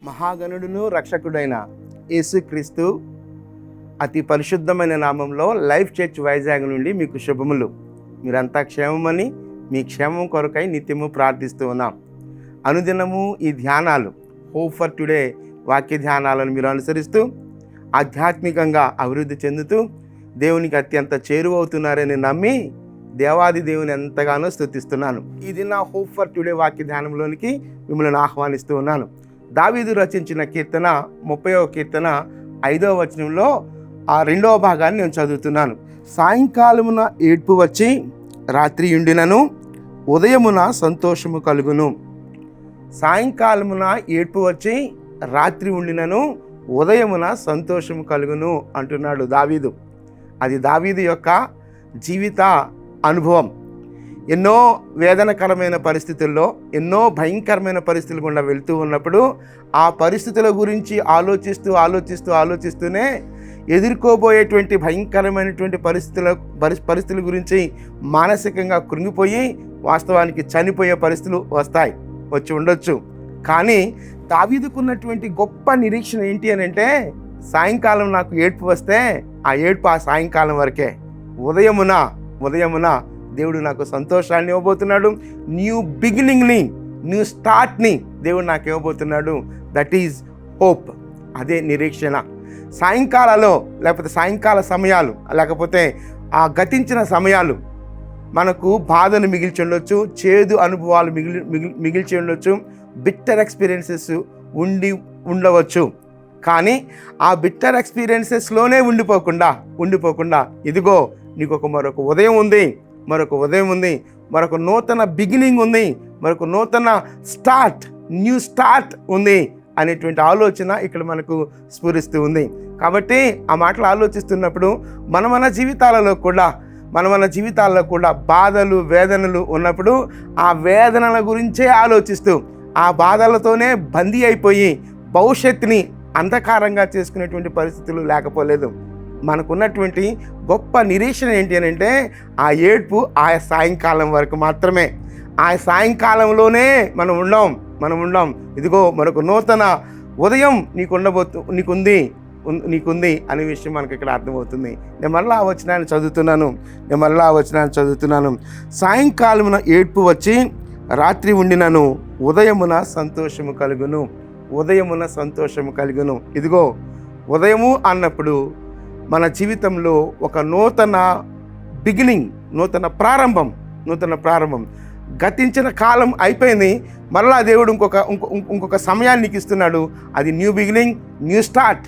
మహాగణుడును రక్షకుడైన యేసుక్రీస్తు అతి పరిశుద్ధమైన నామంలో లైఫ్ చర్చ్ వైజాగ్ నుండి మీకు శుభములు. మీరంతా క్షేమమని, మీ క్షేమం కొరకై నిత్యము ప్రార్థిస్తూ ఉన్నాం. అనుదినము ఈ ధ్యానాలు, హోప్ ఫర్ టుడే వాక్య ధ్యానాలను మీరు అనుసరిస్తూ ఆధ్యాత్మికంగా అభివృద్ధి చెందుతూ దేవునికి అత్యంత చేరువవుతున్నారని నమ్మి దేవాది దేవుని ఎంతగానో స్తుతిస్తున్నాను. ఇది నా హోప్ ఫర్ టుడే వాక్య ధ్యానంలోనికి మిమ్మల్ని ఆహ్వానిస్తూ ఉన్నాను. దావీదు రచించిన కీర్తన 30వ కీర్తన 5వ వచనంలో ఆ 2వ భాగాన్ని నేను చదువుతున్నాను. సాయంకాలమున ఏడ్పు వచ్చి రాత్రి ఉండినను ఉదయమున సంతోషము కలుగును. సాయంకాలమున ఏడ్పు వచ్చి రాత్రి ఉండినను ఉదయమున సంతోషము కలుగును అంటున్నాడు దావీదు. అది దావీదు యొక్క జీవిత అనుభవం. ఎన్నో వేదనకరమైన పరిస్థితుల్లో, ఎన్నో భయంకరమైన పరిస్థితులు గుండా వెళ్తూ ఉన్నప్పుడు ఆ పరిస్థితుల గురించి ఆలోచిస్తూనే ఎదుర్కోబోయేటువంటి భయంకరమైనటువంటి పరిస్థితుల గురించి మానసికంగా కృంగిపోయి వాస్తవానికి చనిపోయే పరిస్థితులు వచ్చి ఉండొచ్చు. కానీ దావీదుకున్నటువంటి గొప్ప నిరీక్షణ ఏంటి అని అంటే, సాయంకాలం నాకు ఏడ్పు వస్తే ఆ ఏడ్పు ఆ సాయంకాలం వరకే. ఉదయమున దేవుడు నాకు సంతోషాన్ని ఇవ్వబోతున్నాడు. న్యూ బిగినింగ్ని, న్యూ స్టార్ట్ని దేవుడు నాకు ఇవ్వబోతున్నాడు. That is hope. అదే నిరీక్షణ. సాయంకాలలో లేకపోతే సాయంకాల సమయాలు, లేకపోతే ఆ గతించిన సమయాలు మనకు బాధను మిగిల్చి ఉండొచ్చు, చేదు అనుభవాలు మిగిల్చి ఉండొచ్చు, బిట్టర్ ఎక్స్పీరియన్సెస్ ఉండవచ్చు. కానీ ఆ బిట్టర్ ఎక్స్పీరియన్సెస్లోనే ఉండిపోకుండా ఇదిగో నీకు మరొక ఉదయం ఉంది, మరొక నూతన బిగినింగ్ ఉంది, మరొక నూతన న్యూ స్టార్ట్ ఉంది అనేటువంటి ఆలోచన ఇక్కడ మనకు స్ఫురిస్తూ ఉంది. కాబట్టి ఆ మాటలు ఆలోచిస్తున్నప్పుడు మన జీవితాలలో కూడా బాధలు, వేదనలు ఉన్నప్పుడు ఆ వేదనల గురించే ఆలోచిస్తూ ఆ బాధలతోనే బందీ అయిపోయి భవిష్యత్తుని అంధకారంగా చేసుకునేటువంటి పరిస్థితులు లేకపోలేదు. మనకున్నటువంటి గొప్ప నిరీక్షణ ఏంటి అని అంటే, ఆ ఏడ్పు ఆ సాయంకాలం వరకు మాత్రమే. ఆ సాయంకాలంలోనే మనం ఉండం. ఇదిగో మరొక నూతన ఉదయం నీకుంది అనే విషయం మనకి ఇక్కడ అర్థమవుతుంది. నేను మళ్ళీ ఆ వచనాన్ని చదువుతున్నాను. సాయంకాలమున ఏడ్పు వచ్చి రాత్రి ఉండినను ఉదయమున సంతోషము కలుగును. ఇదిగో ఉదయము అన్నప్పుడు మన జీవితంలో ఒక నూతన బిగినింగ్, నూతన ప్రారంభం. గతించిన కాలం అయిపోయింది, మరలా దేవుడు ఇంకొక సమయాన్ని నీకు ఇస్తున్నాడు. అది న్యూ బిగినింగ్, న్యూ స్టార్ట్.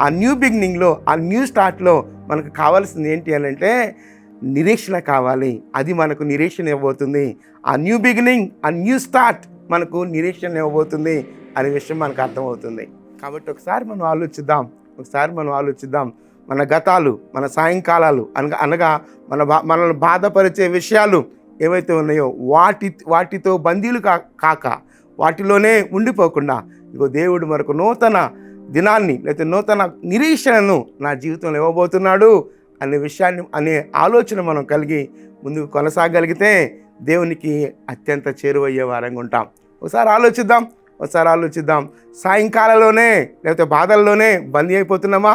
ఆ న్యూ బిగినింగ్లో, ఆ న్యూ స్టార్ట్లో మనకు కావాల్సింది ఏంటి అని అంటే నిరీక్షణ కావాలి. అది మనకు నిరీక్షణ ఇవ్వబోతుంది. ఆ న్యూ బిగినింగ్, ఆ న్యూ స్టార్ట్ మనకు నిరీక్షణ ఇవ్వబోతుంది అనే విషయం మనకు అర్థమవుతుంది. కాబట్టి ఒకసారి మనం ఆలోచిద్దాం. మన గతాలు, మన సాయంకాలాలు అనగా మనల్ని బాధపరిచే విషయాలు ఏవైతే ఉన్నాయో వాటితో బందీలు కాక వాటిలోనే ఉండిపోకుండా ఇగో దేవుడు మరొక నూతన దినాన్ని లేకపోతే నూతన నిరీక్షణను నా జీవితంలో ఇవ్వబోతున్నాడు అనే ఆలోచన మనం కలిగి ముందుకు కొనసాగలిగితే దేవునికి అత్యంత చేరువయ్యే వారంగా ఉంటాం. ఒకసారి ఆలోచిద్దాం. సాయంకాలంలోనే లేకపోతే బాధల్లోనే బందీ అయిపోతున్నామా?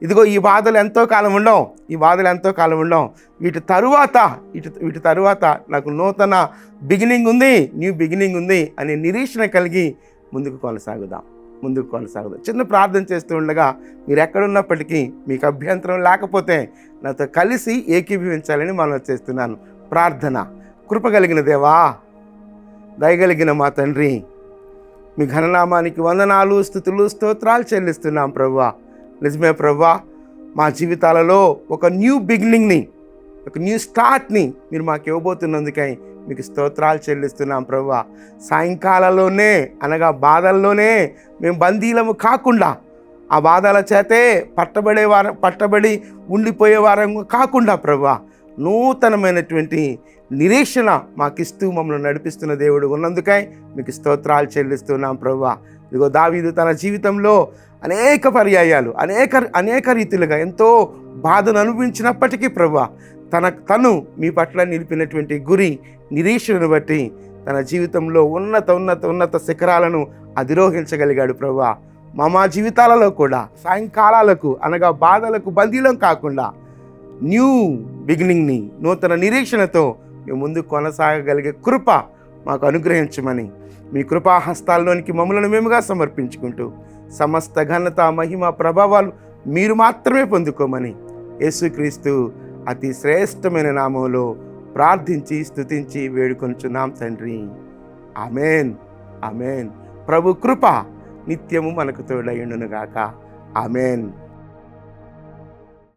ఇదిగో ఈ బాధలు ఎంతో కాలం ఉండవు. వీటి తరువాత నాకు నూతన బిగినింగ్ ఉంది, న్యూ బిగినింగ్ ఉంది అనే నిరీక్షణ కలిగి ముందుకు కొనసాగుదాం. చిన్న ప్రార్థన చేస్తూ ఉండగా మీరు ఎక్కడున్నప్పటికీ మీకు అభ్యంతరం లేకపోతే నాతో కలిసి ఏకీభవించాలని మనం చేస్తున్నాను. ప్రార్థన. కృపగలిగిన దేవా, దయగలిగిన మా తండ్రి, మీ ఘననామానికి వందనాలు, స్తుతులు, స్తోత్రాలు చెల్లిస్తున్నాం ప్రభువా. నిజమే ప్రభువా, మా జీవితాలలో ఒక న్యూ బిగినింగ్ని, ఒక న్యూ స్టార్ట్ని మీరు మాకు ఇవ్వబోతున్నందుకై మీకు స్తోత్రాలు చెల్లిస్తున్నాం ప్రభువా. సాయంకాలంలోనే అనగా బాధల్లోనే మేము బందీలము కాకుండా, ఆ బాధల చేతే పట్టబడి ఉండిపోయే వారం కాకుండా ప్రభువా, నూతనమైనటువంటి నిరీక్షణ మాకిస్తూ మమ్మల్ని నడిపిస్తున్న దేవుడు ఉన్నందుకై మీకు స్తోత్రాలు చెల్లిస్తున్నాం ప్రభువా. ఇదిగో దావీదు తన జీవితంలో అనేక పర్యాయాలు అనేక రీతిలుగా ఎంతో బాధను అనుభవించినప్పటికీ ప్రభువా, తను మీ పట్ల నిలిపినటువంటి గురి, నిరీక్షణను బట్టి తన జీవితంలో ఉన్నత శిఖరాలను అధిరోహించగలిగాడు ప్రభువా. మా జీవితాలలో కూడా సాయంకాలాలకు అనగా బాధలకు బందీలం కాకుండా న్యూ బిగినింగ్ని, నూతన నిరీక్షణతో మేము ముందు కొనసాగగలిగే కృప మాకు అనుగ్రహించమని మీ కృపా హస్తాల్లోనికి మమ్మలను మేముగా సమర్పించుకుంటూ సమస్త ఘనత, మహిమ, ప్రభావాలు మీరు మాత్రమే పొందుకోమని యేసుక్రీస్తు అతి శ్రేష్టమైన నామంలో ప్రార్థించి స్తుతించి వేడుకొంచున్నాం తండ్రి. Amen, amen. ప్రభు కృప నిత్యము మనకు తోడయుండునుగాక. ఆమెన్.